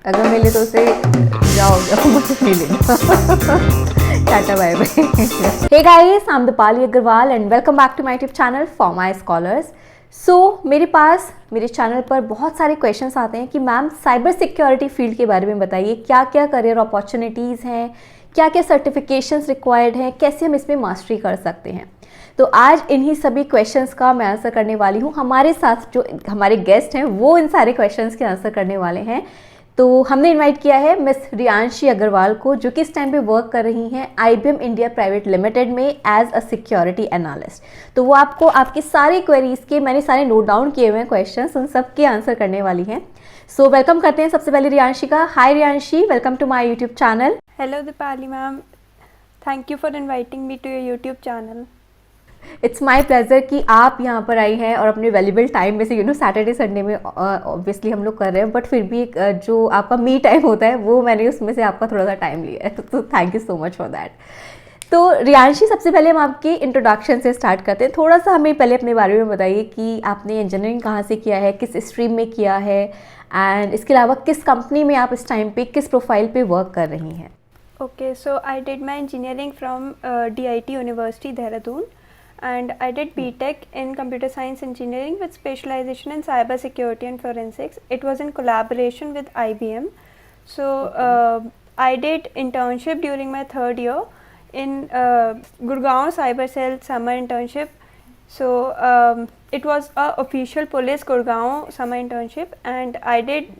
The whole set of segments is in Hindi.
अगर मिले तो उसे जाओ मुझे मिलेगा। Tata bye bye. Hey guys, I am Deepali Agarwal and welcome back to my YouTube channel for my scholars. मेरे पास मेरे चैनल पर बहुत सारे क्वेश्चंस आते हैं कि मैम साइबर सिक्योरिटी फील्ड के बारे में बताइए, क्या क्या करियर अपॉर्चुनिटीज़ हैं, क्या क्या सर्टिफिकेशंस रिक्वायर्ड हैं, कैसे हम इसमें मास्टरी कर सकते हैं। तो आज इन्हीं सभी क्वेश्चंस का मैं आंसर करने वाली हूँ। हमारे साथ जो हमारे गेस्ट हैं वो इन सारे क्वेश्चंस के आंसर करने वाले हैं। तो हमने इनवाइट किया है मिस रियांशी अग्रवाल को, जो कि इस टाइम पे वर्क कर रही हैं IBM इंडिया प्राइवेट लिमिटेड में एज अ सिक्योरिटी एनालिस्ट। तो वो आपको आपकी सारी क्वेरीज के, मैंने सारे नोट डाउन किए हुए हैं क्वेश्चंस, उन सब के आंसर करने वाली हैं। वेलकम करते हैं सबसे पहले रियांशी का। Hi Riyanshi, welcome to my YouTube channel. Hello Dipali ma'am, thank you for inviting me to your YouTube channel. It's my pleasure कि आप यहाँ पर आई हैं और अपने वैल्यूबल टाइम में से सैटरडे संडे में ऑब्वियसली हम लोग कर रहे हैं, बट फिर भी जो आपका मी टाइम होता है वो मैंने उसमें से आपका थोड़ा सा टाइम लिया है, तो thank you so much for that. तो रियांशी, सबसे पहले हम आपके इंट्रोडक्शन से स्टार्ट करते हैं। थोड़ा सा हमें पहले अपने बारे में बताइए कि आपने इंजीनियरिंग कहाँ से किया है, किस स्ट्रीम में किया है, एंड इसके अलावा किस कंपनी में आप इस टाइम पे किस प्रोफाइल पे वर्क कर रही हैं। Okay, so I did my engineering from DIT University Dehradun, and I did BTech in Computer Science Engineering with specialization in cyber security and forensics. It was in collaboration with IBM. So I did internship during my third year in Gurgaon Cyber Cell summer internship. So it was a official police Gurgaon summer internship, and I did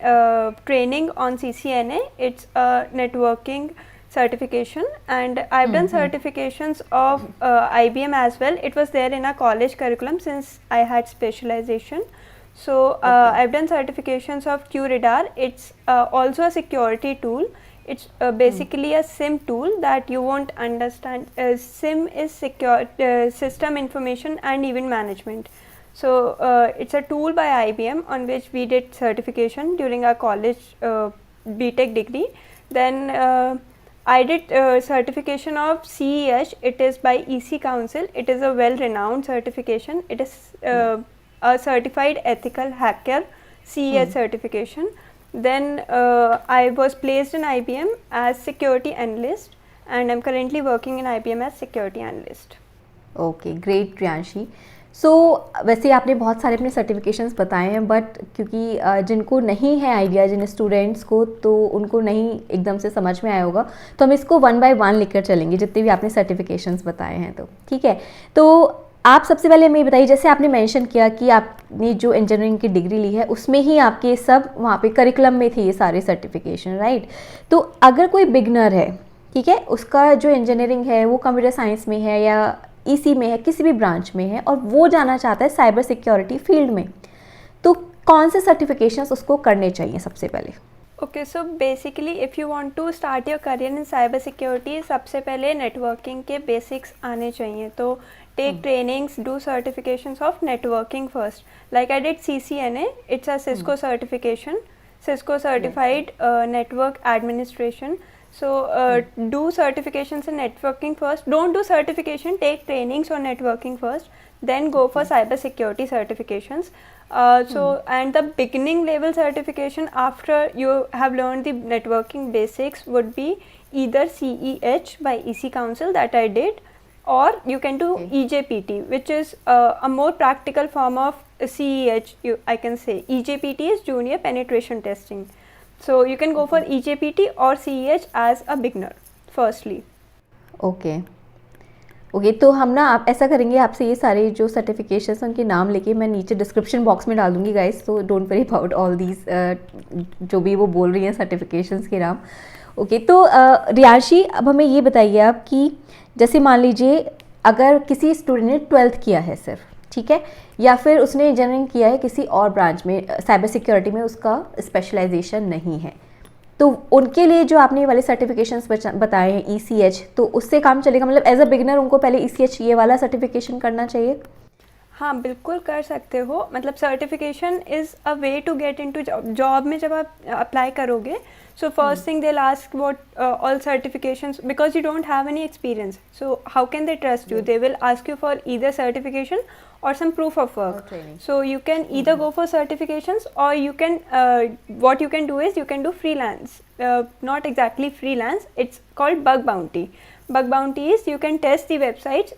training on CCNA. It's a networking certification, and I've done certifications of IBM as well. It was there in our college curriculum since I had specialization. So I've done certifications of QRadar. It's also a security tool. It's basically a SIM tool that you won't understand. SIM is secure system information and event management. So it's a tool by IBM on which we did certification during our college BTech degree. Then I did certification of CEH. It is by EC Council. It is a well-renowned certification. It is a certified ethical hacker CEH certification. Then I was placed in IBM as security analyst, and I'm currently working in IBM as security analyst. Okay, great Riyanshi. वैसे आपने बहुत सारे अपने सर्टिफिकेशंस बताए हैं, बट क्योंकि जिनको नहीं है आइडिया, जिन स्टूडेंट्स को, तो उनको नहीं एकदम से समझ में आया होगा, तो हम इसको 1 बाय 1 लेकर चलेंगे, जितने भी आपने सर्टिफिकेशंस बताए हैं। तो ठीक है, तो आप सबसे पहले हमें बताइए, जैसे आपने मेंशन किया कि आपने जो इंजीनियरिंग की डिग्री ली है उसमें ही आपके सब वहाँ पे करिकुलम में थे ये सारे सर्टिफिकेशन, राइट? तो अगर कोई बिगनर है, ठीक है, उसका जो इंजीनियरिंग है वो कंप्यूटर साइंस में है या EC में है, किसी भी ब्रांच में है, और वो जाना चाहता है साइबर सिक्योरिटी फील्ड में, तो कौन से सर्टिफिकेशंस उसको करने चाहिए सबसे पहले? Okay, so basically if you want to start your career in cyber security, सबसे पहले networking के basics आने चाहिए। तो take trainings, do certifications of networking first. Like I did CCNA, it's a Cisco certification, Cisco certified network administration. So do certifications in networking first. Don't do certification, take trainings on networking first, then go for cyber security certifications. And the beginning level certification after you have learned the networking basics would be either CEH by EC Council that I did, or you can do EJPT, which is a more practical form of CEH. I can say EJPT is junior penetration testing. So you can go for EJPT or CEH as a beginner firstly. Okay, तो हम ना आप ऐसा करेंगे, आपसे ये सारे जो सर्टिफिकेशंस उनके नाम लेके मैं नीचे डिस्क्रिप्शन बॉक्स में डाल दूँगी गाइस, तो don't worry about all these जो भी वो बोल रही हैं सर्टिफिकेशंस के नाम। ओके, तो रियांशी, अब हमें ये बताइए आप कि जैसे मान लीजिए अगर किसी स्टूडेंट ने 12th किया है सिर्फ, ठीक है, या फिर उसने इंजीनियरिंग किया है किसी और ब्रांच में, साइबर सिक्योरिटी में उसका स्पेशलाइजेशन नहीं है, तो उनके लिए जो आपने ये वाले सर्टिफिकेशंस बताए हैं ECH, तो उससे काम चलेगा? मतलब एज अ बिगिनर उनको पहले ECH ये वाला सर्टिफिकेशन करना चाहिए? हाँ बिल्कुल कर सकते हो, मतलब certification is a way to get into job में जब आप अप्लाई करोगे, so first thing they will ask what all certifications, because you don't have any experience, so how can they trust you, they will ask you for either certification or some proof of work. training. So you can either go for certifications, or you can what you can do is you can do freelance, not exactly freelance, it's called bug bounty. Bug bounty is you can test the websites.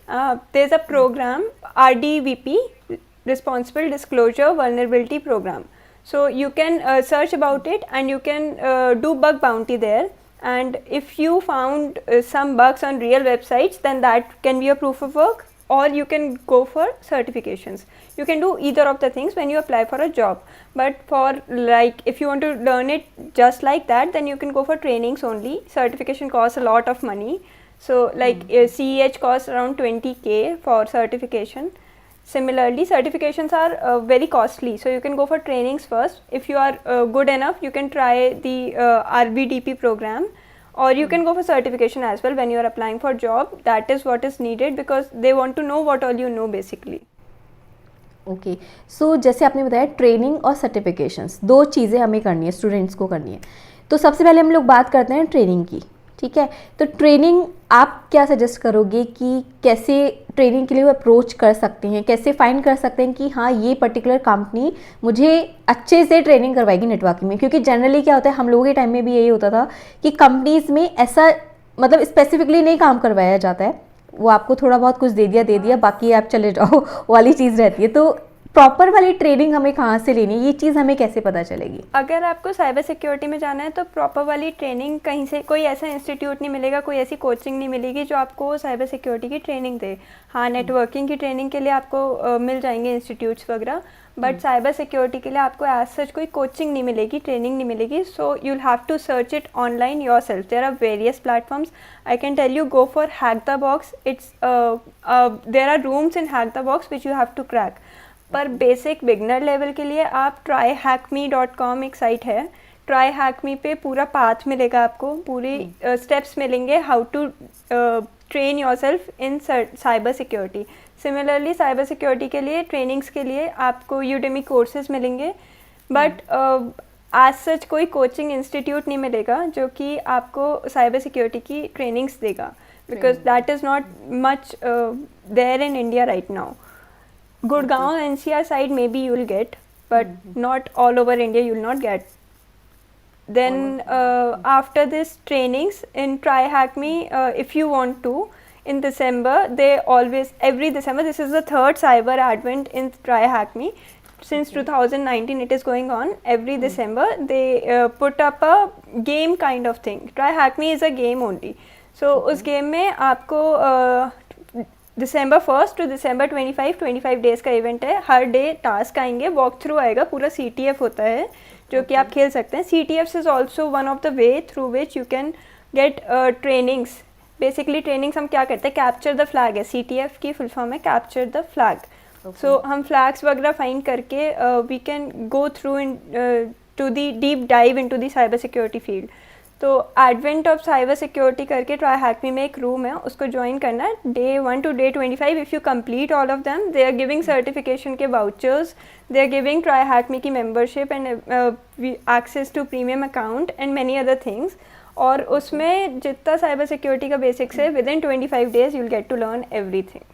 There's a program, RDVP, Responsible Disclosure Vulnerability Program. So you can search about it and you can do bug bounty there, and if you found some bugs on real websites, then that can be a proof of work, or you can go for certifications. You can do either of the things when you apply for a job, but for like if you want to learn it just like that, then you can go for trainings only. Certification costs a lot of money, so like CEH costs around 20k for certification. Similarly, certifications are very costly, so you can go for trainings first. If you are good enough, you can try the RBDP program, or you can go for certification as well when you are applying for job. That is what is needed because they want to know what all you know basically. Okay so जैसे आपने बताया ट्रेनिंग और सर्टिफिकेशंस दो चीज़ें हमें करनी है, स्टूडेंट्स को करनी है। तो सबसे पहले हम लोग बात करते हैं ट्रेनिंग की, ठीक है। तो ट्रेनिंग आप क्या सजेस्ट करोगे कि कैसे ट्रेनिंग के लिए वो अप्रोच कर सकते हैं, कैसे फाइंड कर सकते हैं कि हाँ ये पर्टिकुलर कंपनी मुझे अच्छे से ट्रेनिंग करवाएगी नेटवर्किंग में? क्योंकि जनरली क्या होता है, हम लोगों के टाइम में भी यही होता था कि कंपनीज़ में ऐसा मतलब स्पेसिफिकली नहीं काम करवाया जाता है, वो आपको थोड़ा बहुत कुछ दे दिया बाकी आप चले जाओ वाली चीज़ रहती है। तो प्रॉपर वाली ट्रेनिंग हमें कहाँ से लेनी है, ये चीज़ हमें कैसे पता चलेगी? अगर आपको साइबर सिक्योरिटी में जाना है तो प्रॉपर वाली ट्रेनिंग कहीं से, कोई ऐसा इंस्टीट्यूट नहीं मिलेगा, कोई ऐसी कोचिंग नहीं मिलेगी जो आपको साइबर सिक्योरिटी की ट्रेनिंग दे। हाँ, नेटवर्किंग की ट्रेनिंग के लिए आपको मिल जाएंगे इंस्टीट्यूट्स वगैरह, बट साइबर सिक्योरिटी के लिए आपको एज सच कोई कोचिंग नहीं मिलेगी, ट्रेनिंग नहीं मिलेगी। So you'll have to search it online yourself. There are various platforms, I can tell you go for hack the box. It's there are rooms in hack the box which you have to crack. पर बेसिक बिगनर लेवल के लिए आप tryhackme.com एक साइट है, tryhackme पे पूरा पाथ मिलेगा आपको, पूरी स्टेप्स मिलेंगे how to train yourself in cyber security. Similarly cyber security के लिए ट्रेनिंग्स के लिए आपको यूडेमी कोर्सेज मिलेंगे, बट एज सच कोई कोचिंग इंस्टीट्यूट नहीं मिलेगा जो कि आपको साइबर सिक्योरिटी की ट्रेनिंग्स देगा, because that is not much there in India right now. Gurgaon NCR side maybe you will get, but not all over India you will not get. Then after this trainings in TryHackMe, if you want to, in December they always, every December, this is the third cyber advent in TryHackMe. Since 2019 it is going on. Every December they put up a game kind of thing. TryHackMe is a game only. So उस game में आपको December 1st to December 25 days का इवेंट है। हर डे टास्क आएंगे, वॉक थ्रू आएगा, पूरा CTF होता है जो कि आप खेल सकते हैं। CTF is also one of the way through which you can get trainings. Basically trainings हम क्या करते हैं, कैप्चर द फ्लैग है, CTF की फुल फॉर्म है कैप्चर द फ्लैग। सो हम फ्लैग्स वगैरह फाइंड करके we can go through into the deep dive into the cyber security field. तो एडवेंट ऑफ साइबर सिक्योरिटी करके TryHackMe में एक रूम है, उसको ज्वाइन करना है। Day 1 to Day 25 if you complete all of them, they are giving certification के vouchers, they are giving TryHackMe की membership and access to premium account and many other things. और उसमें जितना साइबर सिक्योरिटी का बेसिक्स है, within 25 days you will get to learn everything.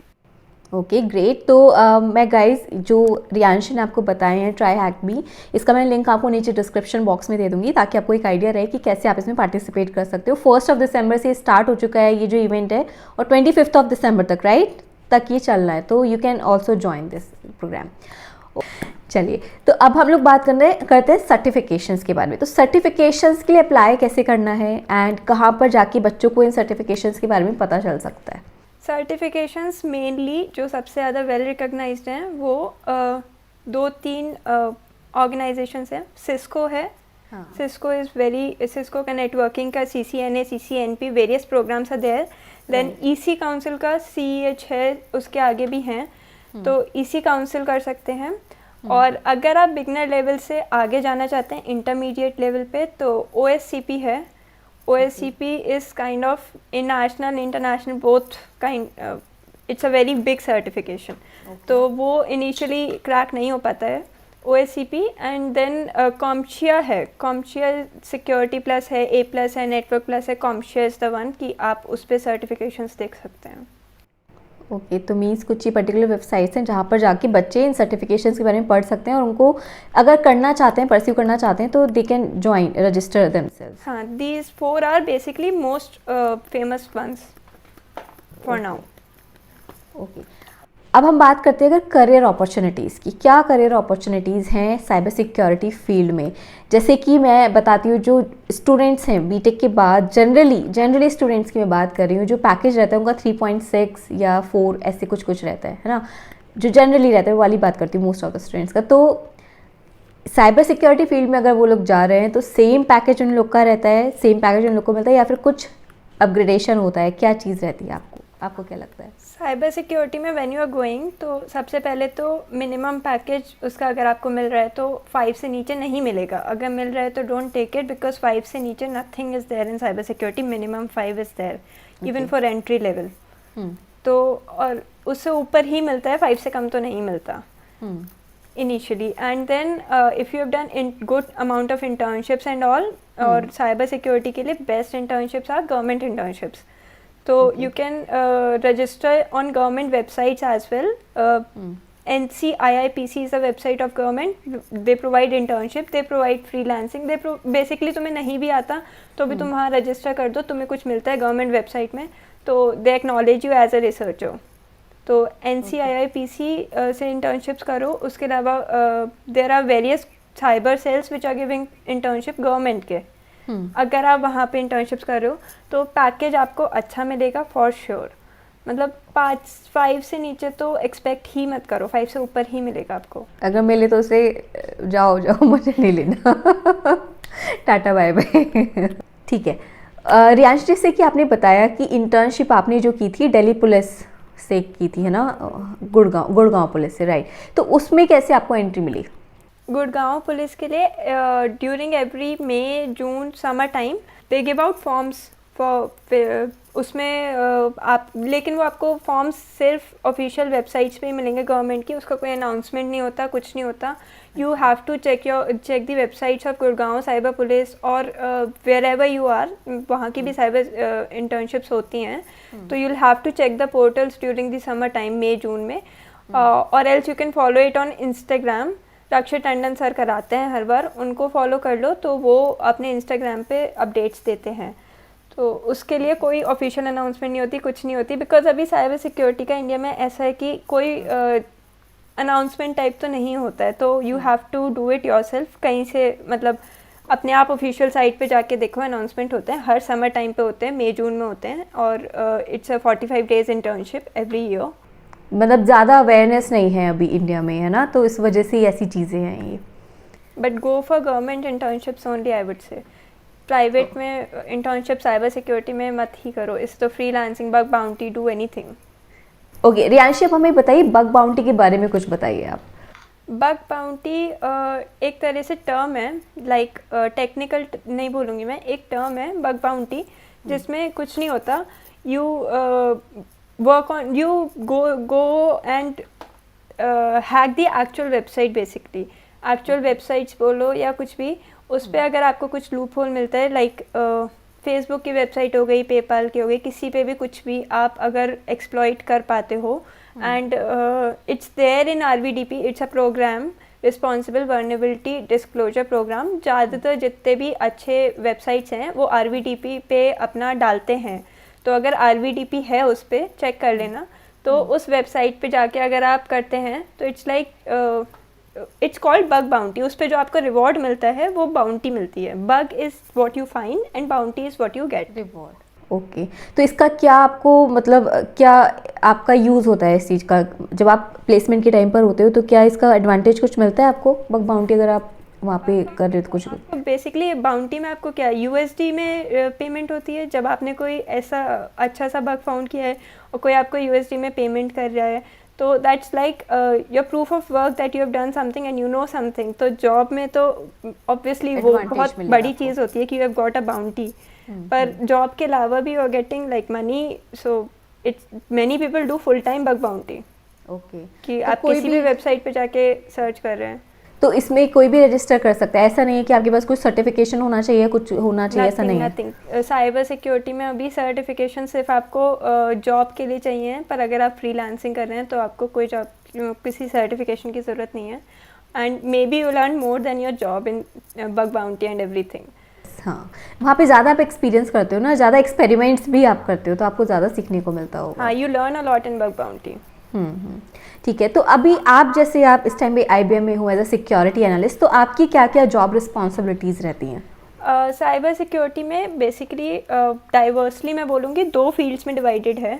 Okay great. तो मैं गाइज जो रियांशी ने आपको बताए हैं TryHackMe, इसका मैं लिंक आपको नीचे डिस्क्रिप्शन बॉक्स में दे दूंगी ताकि आपको एक आइडिया रहे कि कैसे आप इसमें पार्टिसिपेट कर सकते हो। 1 दिसंबर से स्टार्ट हो चुका है ये जो इवेंट है, और 25 दिसंबर तक राइट तक ये चल रहा है। तो you can also join this program. चलिए, तो अब हम लोग बात करते हैं सर्टिफिकेशंस के बारे में। तो सर्टिफिकेशंस के लिए अप्लाई कैसे करना है एंड कहाँ पर जाके बच्चों को इन सर्टिफिकेशंस के बारे में पता चल सकता है? सर्टिफिकेशंस मेनली जो सबसे ज़्यादा वेल रिकग्नाइज्ड हैं वो 2-3 ऑर्गेनाइजेशंस हैं। सिस्को है, सिस्को इज़ वेरी, सिस्को का नेटवर्किंग का CCNA, CCNP, various programs are there. Then EC council का CEH है, उसके आगे भी हैं, तो EC काउंसिल कर सकते हैं। और अगर आप बिगनर लेवल से आगे जाना चाहते हैं इंटरमीडिएट लेवल पे, तो OSCP है। OSCP is kind of in national, international, both kind. It's a very big certification, तो वो इनिशियली क्रैक नहीं हो पाता है OSCP. एंड देन कॉम्शिया है, कॉम्शिया सिक्योरिटी प्लस है, A+ है, नेटवर्क प्लस है, कॉम्शिया इज़ द वन कि आप उस पर सर्टिफिकेशंस देख सकते हैं. ओके, तो मीन्स कुछ ही पर्टिकुलर वेबसाइट्स हैं जहाँ पर जाके बच्चे इन सर्टिफिकेशंस के बारे में पढ़ सकते हैं और उनको अगर करना चाहते हैं, परस्यू करना चाहते हैं तो they can join, register themselves. हाँ, these 4 are basically most famous ones for now. Okay, अब हम बात करते हैं अगर करियर अपॉर्चुनिटीज़ की. क्या करियर अपॉर्चुनिटीज़ हैं साइबर सिक्योरिटी फील्ड में? जैसे कि मैं बताती हूँ, जो स्टूडेंट्स हैं बीटेक के बाद, जनरली स्टूडेंट्स की मैं बात कर रही हूँ, जो पैकेज रहता है उनका 3.6 या 4 ऐसे कुछ रहता है ना, जो जनरली रहता है वो वाली बात करती हूँ मोस्ट ऑफ द स्टूडेंट्स का. तो साइबर सिक्योरिटी फील्ड में अगर वो लोग जा रहे हैं तो सेम पैकेज उन लोग का रहता है, सेम पैकेज उन लोग को मिलता है या फिर कुछ अपग्रेडेशन होता है? क्या चीज़ रहती है आपको क्या लगता है? साइबर सिक्योरिटी में व्हेन यू आर गोइंग, तो सबसे पहले तो मिनिमम पैकेज उसका अगर आपको मिल रहा है तो 5 से नीचे नहीं मिलेगा. अगर मिल रहा है तो डोंट टेक इट, बिकॉज 5 से नीचे nothing is there in cyber security. Minimum 5 is there even for entry level. तो और उससे ऊपर ही मिलता है, 5 से कम तो नहीं मिलता initially. And then if you have done good amount of internships and all, और cyber security के लिए best internships are government internships. So you can register on government websites as well. NCIIPC is a website of government. They provide internship, they provide freelancing. Basically तुम्हें नहीं भी आता तो भी तुम वहाँ रजिस्टर कर दो, तुम्हें कुछ मिलता है गवर्नमेंट वेबसाइट में, तो they acknowledge you as a researcher. तो NCIIPC से इंटर्नशिप्स करो. उसके अलावा there are various cyber cells which are giving internship government के. अगर आप वहाँ पे इंटर्नशिप्स कर रहे हो तो पैकेज आपको अच्छा मिलेगा फॉर श्योर. मतलब 5 से नीचे तो एक्सपेक्ट ही मत करो, 5 से ऊपर ही मिलेगा आपको. अगर मिले तो उसे जाओ मुझे नहीं लेना. Tata bye bye. ठीक है. रियांश, जैसे कि आपने बताया कि इंटर्नशिप आपने जो की थी दिल्ली पुलिस से की थी, है ना, गुड़गांव पुलिस से, राइट? तो उसमें कैसे आपको एंट्री मिली? गुड़गांव पुलिस के लिए during every May June summer time they give out forms for उसमें आप, लेकिन वो आपको फॉर्म्स सिर्फ ऑफिशियल वेबसाइट्स पे ही मिलेंगे गवर्नमेंट की. उसका कोई अनाउंसमेंट नहीं होता, कुछ नहीं होता. You have to check the websites of Gurgaon cyber police और वेयर एवर यू आर, वहाँ की भी साइबर इंटर्नशिप्स होती हैं. तो you will have to check the portals during the summer time, मई जून में. और else you can follow it on Instagram. Rakshit Tandon sir कराते हैं हर बार, उनको फॉलो कर लो तो वो अपने इंस्टाग्राम पे अपडेट्स देते हैं. तो उसके लिए कोई ऑफिशियल अनाउंसमेंट नहीं होती, कुछ नहीं होती, बिकॉज अभी साइबर सिक्योरिटी का इंडिया में ऐसा है कि कोई अनाउंसमेंट टाइप तो नहीं होता है. तो you have to do it yourself. कहीं से मतलब अपने आप ऑफिशियल साइट पे जाके देखो, अनाउंसमेंट होते हैं हर समर टाइम पे होते हैं, मई जून में होते हैं. और it's a 45 days internship every year. मतलब ज़्यादा अवेयरनेस नहीं है अभी इंडिया में, है ना, तो इस वजह से ऐसी चीज़ें हैं ये. But go for government internships only, I would say. Private में इंटर्नशिप साइबर सिक्योरिटी में मत ही करो. इस तो freelancing, bug bounty, do anything. Okay, Riyanshi, अब हमें बताइए बग बाउंटी के बारे में कुछ बताइए आप. बग बाउंटी एक तरह से टर्म है, लाइक टेक्निकल नहीं बोलूँगी मैं, एक टर्म है बग बाउंटी, जिसमें कुछ नहीं होता. You work on, you go and hack the actual website. Basically actual websites बोलो या कुछ भी, उस पर अगर आपको कुछ लूप होल मिलता है, लाइक फेसबुक की वेबसाइट हो गई, पेपाल की हो गई, किसी पे भी कुछ भी आप अगर एक्सप्लॉइट कर पाते हो, and it's there in RVDP. It's a program, responsible vulnerability disclosure program. ज़्यादातर जितने भी अच्छे वेबसाइट्स हैं वो RVDP पे अपना डालते हैं. तो अगर RVDP है उस पर चेक कर लेना. तो उस वेबसाइट पे जाके अगर आप करते हैं तो it's like it's called bug bounty. उस पर जो आपको रिवॉर्ड मिलता है वो बाउंटी मिलती है. Bug is what you find and bounty is what you get, reward. Okay, तो इसका क्या आपको मतलब क्या आपका यूज़ होता है इस चीज़ का? जब आप प्लेसमेंट के टाइम पर होते हो तो क्या इसका एडवांटेज कुछ मिलता है आपको बग बाउंटी, अगर आप वहाँ पे कर रहे हो तो कुछ? बेसिकली बाउंटी में आपको क्या USD में पेमेंट होती है. जब आपने कोई ऐसा अच्छा सा बग फाउंड किया है और कोई आपको USD में पेमेंट कर रहा है, तो that's like your proof of work that you have done something and you know something. तो जॉब में तो ऑब्वियसली वो बहुत बड़ी चीज़ होती है कि you have got a bounty. पर जॉब के अलावा भी you are getting like money, so it's many people do full time bug bounty okay कि तो आप कोई किसी भी वेबसाइट पे जाके सर्च कर रहे हैं। तो इसमें कोई भी रजिस्टर कर सकता है, ऐसा नहीं है कि आपके पास कुछ सर्टिफिकेशन होना चाहिए, कुछ होना चाहिए, ऐसा नहीं है? नथिंग। साइबर सिक्योरिटी में अभी सर्टिफिकेशन सिर्फ आपको जॉब के लिए चाहिए, पर अगर आप फ्रीलांसिंग कर रहे हैं तो आपको कोई जॉब किसी सर्टिफिकेशन की ज़रूरत नहीं है। And may be you learn more than your job in bug bounty and everything. हाँ, वहाँ पे ज़्यादा आप एक्सपीरियंस करते हो ना, ज़्यादा एक्सपेरिमेंट्स भी आप करते हो, तो आपको ज़्यादा सीखने को मिलता होगा। हाँ, you learn a lot in bug bounty. ठीक है। तो अभी आप जैसे आप इस टाइम पे IBM में हो एज अ सिक्योरिटी एनालिस्ट, तो आपकी क्या क्या जॉब रिस्पॉन्सिबिलिटीज़ रहती हैं? साइबर सिक्योरिटी में बेसिकली डाइवर्सली मैं बोलूँगी 2 फील्ड्स में डिवाइडेड है।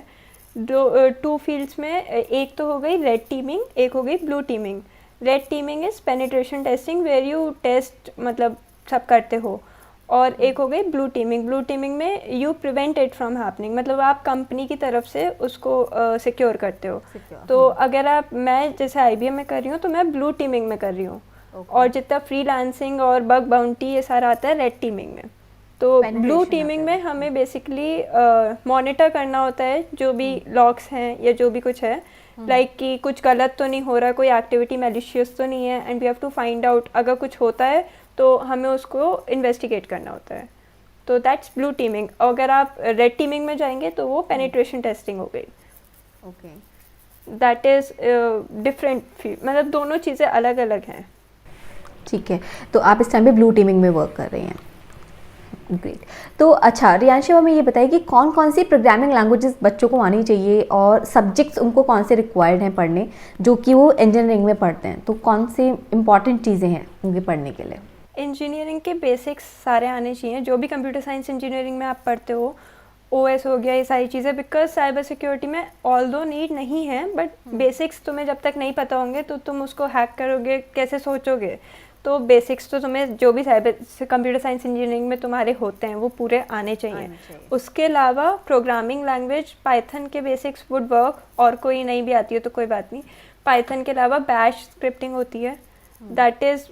2 फील्ड्स में एक तो हो गई रेड टीमिंग, एक हो गई blue teaming. Red teaming is penetration testing where you test मतलब सब करते हो, और एक हो गई ब्लू टीमिंग। ब्लू टीमिंग में you prevent it from happening, मतलब आप कंपनी की तरफ से उसको सिक्योर करते हो। तो अगर मैं जैसे IBM में कर रही हूँ तो मैं ब्लू टीमिंग में कर रही हूँ। और जितना फ्रीलांसिंग और बग बाउंटी ये सारा आता है रेड टीमिंग में। तो ब्लू टीमिंग में हमें बेसिकली मॉनिटर करना होता है जो भी लॉग्स हैं या जो भी कुछ है, लाइक कि कुछ गलत तो नहीं हो रहा, कोई एक्टिविटी मैलिशियस तो नहीं है, and we have to find out अगर कुछ होता है तो हमें उसको इन्वेस्टिगेट करना होता है। तो दैट्स ब्लू टीमिंग। अगर आप रेड टीमिंग में जाएंगे तो वो पेनिट्रेशन टेस्टिंग हो गई। Okay, that is different field, मतलब दोनों चीज़ें अलग अलग हैं। ठीक है। तो आप इस टाइम पे ब्लू टीमिंग में वर्क कर रही हैं। ग्रेट। तो अच्छा रियांशी, हमें ये बताइए कि कौन कौन सी प्रोग्रामिंग लैंग्वेजेस बच्चों को आनी चाहिए और सब्जेक्ट्स उनको कौन से रिक्वायर्ड हैं पढ़ने, जो कि वो इंजीनियरिंग में पढ़ते हैं, तो कौन से इंपॉर्टेंट चीज़ें हैं उनके पढ़ने के लिए? इंजीनियरिंग के बेसिक्स सारे आने चाहिए, जो भी कंप्यूटर साइंस इंजीनियरिंग में आप पढ़ते हो, OS हो गया, ये सारी चीज़ें। बिकॉज साइबर सिक्योरिटी में ऑल्दो नीड नहीं है, बट बेसिक्स तुम्हें जब तक नहीं पता होंगे तो तुम उसको हैक करोगे कैसे, सोचोगे। तो बेसिक्स तो तुम्हें जो भी साइबर कंप्यूटर साइंस इंजीनियरिंग में तुम्हारे होते हैं वो पूरे आने चाहिए। उसके अलावा प्रोग्रामिंग लैंग्वेज पाइथन के बेसिक्स वुड वर्क, और कोई नहीं भी आती है तो कोई बात नहीं। पाइथन के अलावा बैश स्क्रिप्टिंग होती है, दैट इज़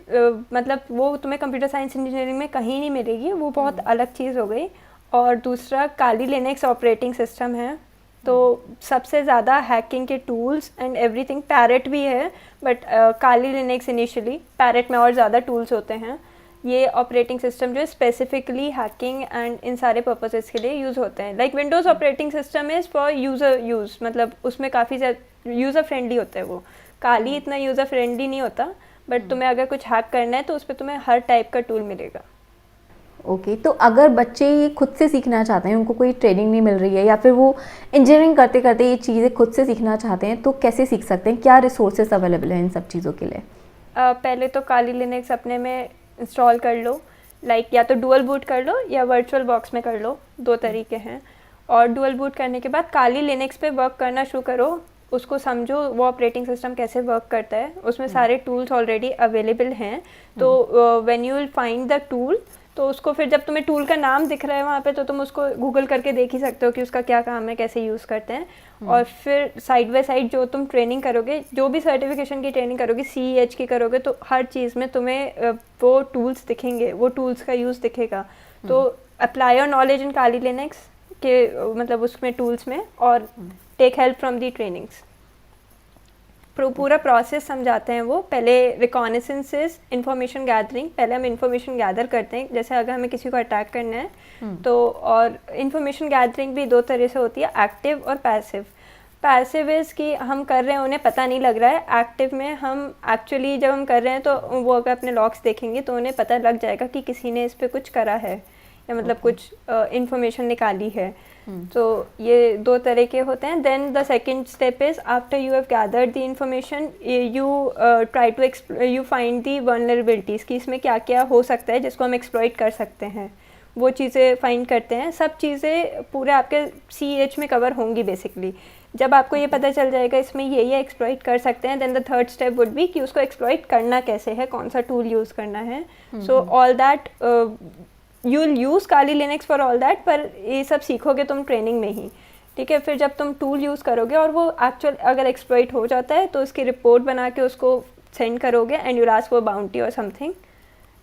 मतलब वो तुम्हें कंप्यूटर साइंस इंजीनियरिंग में कहीं नहीं मिलेगी, वो बहुत अलग चीज़ हो गई। और दूसरा काली लिनक्स ऑपरेटिंग सिस्टम है, तो सबसे ज़्यादा हैकिंग के टूल्स एंड एवरीथिंग, पैरेट भी है but Kali Linux initially, parrot में और ज़्यादा टूल्स होते हैं। ये ऑपरेटिंग सिस्टम जो है स्पेसिफिकली हैकिंग एंड इन सारे पर्पसेस के लिए यूज़ होते हैं। Like Windows operating system is for user use, मतलब उसमें काफ़ी ज़्यादा यूज़र फ्रेंडली होता है वो। काली इतना यूज़र फ्रेंडली नहीं होता, बट तुम्हें अगर कुछ हैक करना है तो उस पर तुम्हें हर टाइप का टूल मिलेगा। ओके, तो अगर बच्चे ये खुद से सीखना चाहते हैं, उनको कोई ट्रेनिंग नहीं मिल रही है, या फिर वो इंजीनियरिंग करते करते ये चीज़ें खुद से सीखना चाहते हैं, तो कैसे सीख सकते हैं? क्या रिसोर्सेज अवेलेबल हैं इन सब चीज़ों के लिए? पहले तो काली लिनक्स अपने में इंस्टॉल कर लो, लाइक या तो डुअल बूट कर लो या वर्चुअल बॉक्स में कर लो, 2 तरीके हैं। और डुअल बूट करने के बाद काली लिनक्स पे वर्क करना शुरू करो, उसको समझो वो ऑपरेटिंग सिस्टम कैसे वर्क करता है, उसमें सारे टूल्स ऑलरेडी अवेलेबल हैं। तो when you will find the tool, तो उसको फिर जब तुम्हें टूल का नाम दिख रहा है वहाँ पे, तो तुम उसको गूगल करके देख ही सकते हो कि उसका क्या काम है, कैसे यूज़ करते हैं। और फिर साइड बाय साइड जो तुम ट्रेनिंग करोगे, जो भी सर्टिफिकेशन की ट्रेनिंग करोगे, CEH की करोगे, तो हर चीज़ में तुम्हें वो टूल्स दिखेंगे, वो टूल्स का यूज़ दिखेगा। तो apply your knowledge in Kali Linux के मतलब उसमें टूल्स में, और take help from the trainings. पूरा प्रोसेस समझाते हैं वो। पहले रिकॉनेसेंसेस, इंफॉर्मेशन गैदरिंग, पहले हम इंफॉर्मेशन गैदर करते हैं, जैसे अगर हमें किसी को अटैक करना है तो। और इंफॉर्मेशन गैदरिंग भी 2 तरह से होती है, एक्टिव और पैसिव। पैसिव इज़ कि हम कर रहे हैं, उन्हें पता नहीं लग रहा है। एक्टिव में हम एक्चुअली जब हम कर रहे हैं तो वो अगर अपने लॉग्स देखेंगे तो उन्हें पता लग जाएगा कि किसी ने इस पर कुछ करा है, या मतलब कुछ इंफॉर्मेशन निकाली है। तो ये 2 तरह के होते हैं। Then the second step is after you have gathered the information, you try to you find the vulnerabilities, कि इसमें क्या क्या हो सकता है जिसको हम एक्सप्लॉइट कर सकते हैं, वो चीज़ें फाइंड करते हैं। सब चीज़ें पूरे आपके CEH में कवर होंगी बेसिकली। जब आपको ये पता चल जाएगा इसमें ये एक्सप्लॉइट कर सकते हैं, then the third step would be कि उसको एक्सप्लॉइट करना कैसे है, कौन सा टूल यूज़ करना है। So all that you will use Kali Linux for all that, पर ये सब सीखोगे तुम ट्रेनिंग में ही, ठीक है। फिर जब तुम टूल यूज़ करोगे और वो एक्चुअल अगर एक्सप्लॉइट हो जाता है तो उसकी रिपोर्ट बना के उसको सेंड करोगे, and you ask for bounty और समथिंग।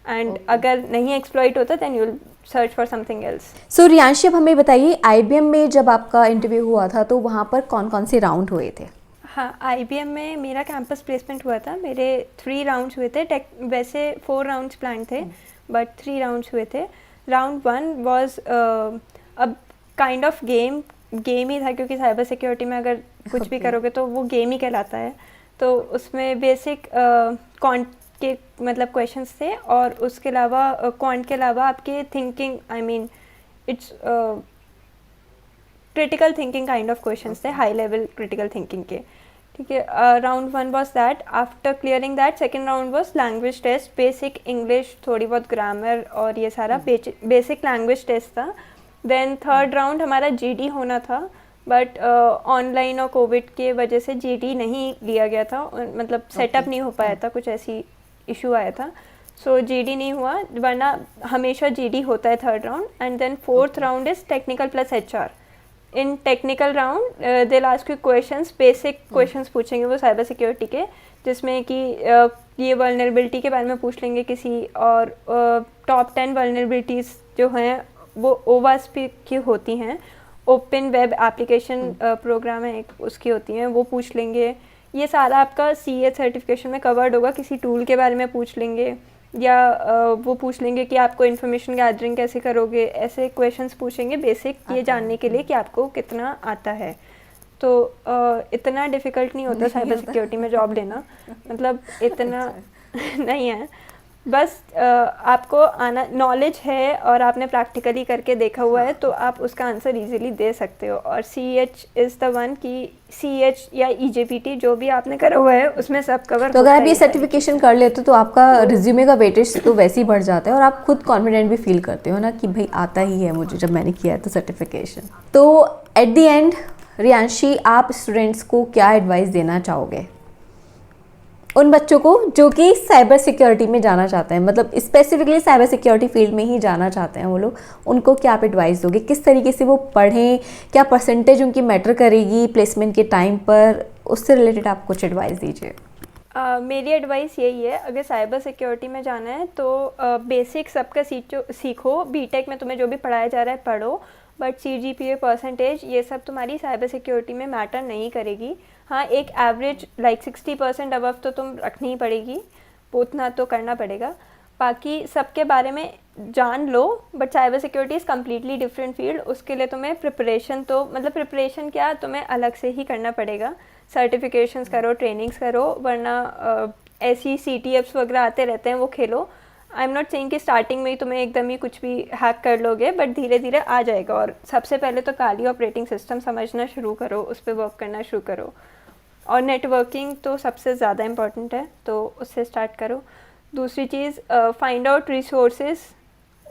एंड अगर नहीं एक्सप्लॉइट होता then you will search for something else. So Riyanshi, अब हमें बताइए IBM में जब आपका इंटरव्यू हुआ था तो वहाँ पर कौन कौन से राउंड हुए थे? हाँ, IBM में मेरा कैंपस प्लेसमेंट हुआ था. मेरे 3 राउंड्स हुए थे. वैसे 4 राउंड्स प्लान थे, बट 3 राउंड्स हुए थे. राउंड 1 वाज अब काइंड ऑफ गेम ही था, क्योंकि साइबर सिक्योरिटी में अगर कुछ भी करोगे तो वो गेम ही कहलाता है. तो उसमें बेसिक क्वांट के मतलब क्वेश्चंस थे, और उसके अलावा क्वांट के अलावा आपके thinking, I mean it's critical thinking kind of questions थे, हाई लेवल क्रिटिकल थिंकिंग के. ठीक है. Round 1 was that. After clearing that second round was language test, basic English, थोड़ी बहुत ग्रामर और ये सारा बेसिक लैंग्वेज टेस्ट था. देन थर्ड राउंड हमारा GD होना था, बट ऑनलाइन और कोविड के वजह से GD नहीं लिया गया था, मतलब सेटअप नहीं हो पाया था, कुछ ऐसी इशू आया था. सो GD नहीं हुआ, वरना हमेशा GD होता है third round. And then fourth round is technical plus HR. In technical round they ask you questions, basic questions पूछेंगे वो साइबर सिक्योरिटी के, जिसमें कि ये वल्नरेबिलिटी के बारे में पूछ लेंगे किसी, और टॉप 10 वल्नरेबिलिटीज़ जो हैं वो OWASP की होती हैं, ओपन वेब एप्लीकेशन प्रोग्राम है एक, उसकी होती हैं, वो पूछ लेंगे. ये सारा आपका CA सर्टिफिकेशन में कवर्ड होगा. किसी टूल के बारे में पूछ लेंगे, या वो पूछ लेंगे कि आपको इन्फॉर्मेशन गैदरिंग कैसे करोगे. ऐसे क्वेश्चंस पूछेंगे बेसिक ये जानने के लिए कि आपको कितना आता है. तो इतना डिफ़िकल्ट नहीं होता साइबर सिक्योरिटी में जॉब लेना, मतलब इतना नहीं है. बस आपको आना, नॉलेज है और आपने प्रैक्टिकली करके देखा हुआ है, तो आप उसका आंसर इजीली दे सकते हो. और CH इज़ द वन कि CH या EJPT जो भी आपने करा हुआ है उसमें सब कवर. तो अगर आप ये सर्टिफिकेशन कर लेते हो तो आपका रिज्यूमे का वेटेज तो वैसे ही बढ़ जाता है, और आप खुद कॉन्फिडेंट भी फील करते हो ना कि भाई आता ही है मुझे, जब मैंने किया है तो सर्टिफिकेशन. तो एट द एंड रियांशी, आप स्टूडेंट्स को क्या एडवाइस देना चाहोगे, उन बच्चों को जो कि साइबर सिक्योरिटी में जाना चाहते हैं, मतलब स्पेसिफिकली साइबर सिक्योरिटी फील्ड में ही जाना चाहते हैं वो लोग, उनको क्या आप एडवाइस दोगे? किस तरीके से वो पढ़ें, क्या परसेंटेज उनकी मैटर करेगी प्लेसमेंट के टाइम पर, उससे रिलेटेड आप कुछ एडवाइस दीजिए. मेरी एडवाइस यही है, अगर साइबर सिक्योरिटी में जाना है तो बेसिक सबका सीखो. BTech में तुम्हें जो भी पढ़ाया जा रहा है पढ़ो, बट CGPA परसेंटेज ये सब तुम्हारी साइबर सिक्योरिटी में मैटर नहीं करेगी. हाँ, एक एवरेज लाइक 60% अबव तो तुम रखनी ही पड़ेगी, उतना तो करना पड़ेगा. बाकी सबके बारे में जान लो, but cyber security is completely different field. उसके लिए तुम्हें प्रिपरेशन, तो मतलब प्रिपरेशन क्या, तुम्हें अलग से ही करना पड़ेगा. सर्टिफिकेशंस करो, ट्रेनिंग्स करो, वरना ऐसी CTFs वगैरह आते रहते हैं, वो खेलो. आई एम नॉट सेइंग कि स्टार्टिंग में ही तुम्हें एकदम ही कुछ भी हैक कर लोगे, बट धीरे धीरे आ जाएगा. और सबसे पहले तो काली ऑपरेटिंग सिस्टम समझना शुरू करो, उस पर वर्क करना शुरू करो. और नेटवर्किंग तो सबसे ज़्यादा इम्पॉर्टेंट है, तो उससे स्टार्ट करो. दूसरी चीज़, फाइंड आउट रिसोर्सेज.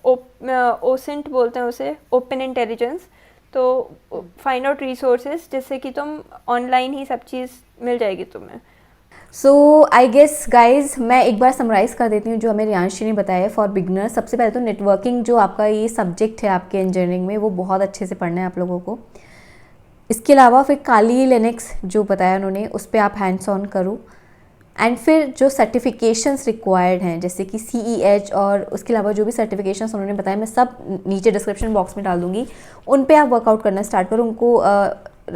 OSINT बोलते हैं उसे, ओपन इंटेलिजेंस. तो फाइंड आउट रिसोर्सेज, जिससे कि तुम ऑनलाइन ही सब चीज़ मिल जाएगी तुम्हें. सो आई गेस गाइज, मैं एक बार समराइज़ कर देती हूँ जो हमें रियांशी ने बताया फॉर बिगनर. सबसे पहले तो नेटवर्किंग जो आपका ये सब्जेक्ट है आपके इंजीनियरिंग में, वो बहुत अच्छे से पढ़ना है आप लोगों को. इसके अलावा फिर काली लिनक्स जो बताया उन्होंने, उस पर आप हैंड्स ऑन करो. एंड फिर जो सर्टिफिकेशंस रिक्वायर्ड हैं, जैसे कि CEH और उसके अलावा जो भी सर्टिफिकेशंस उन्होंने बताया, मैं सब नीचे डिस्क्रिप्शन बॉक्स में डाल दूँगी. उन पे आप वर्कआउट करना स्टार्ट करो, उनको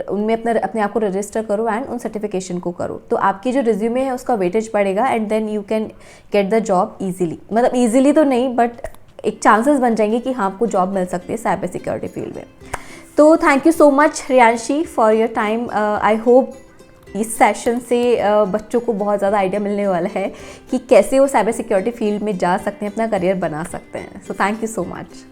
उनमें अपने आप को रजिस्टर करो एंड उन सर्टिफिकेशन को करो. तो आपकी जो रिज्यूमे है उसका वेटेज बढ़ेगा, and then you can get the job easily. मतलब ईजिली तो नहीं, बट एक चांसेस बन जाएंगे कि हाँ आपको जॉब मिल सकती है साइबर सिक्योरिटी फील्ड में. तो thank you so much Riyanshi for your time. I hope इस सेशन से बच्चों को बहुत ज़्यादा आइडिया मिलने वाला है कि कैसे वो साइबर सिक्योरिटी फील्ड में जा सकते हैं, अपना करियर बना सकते हैं. So thank you so much.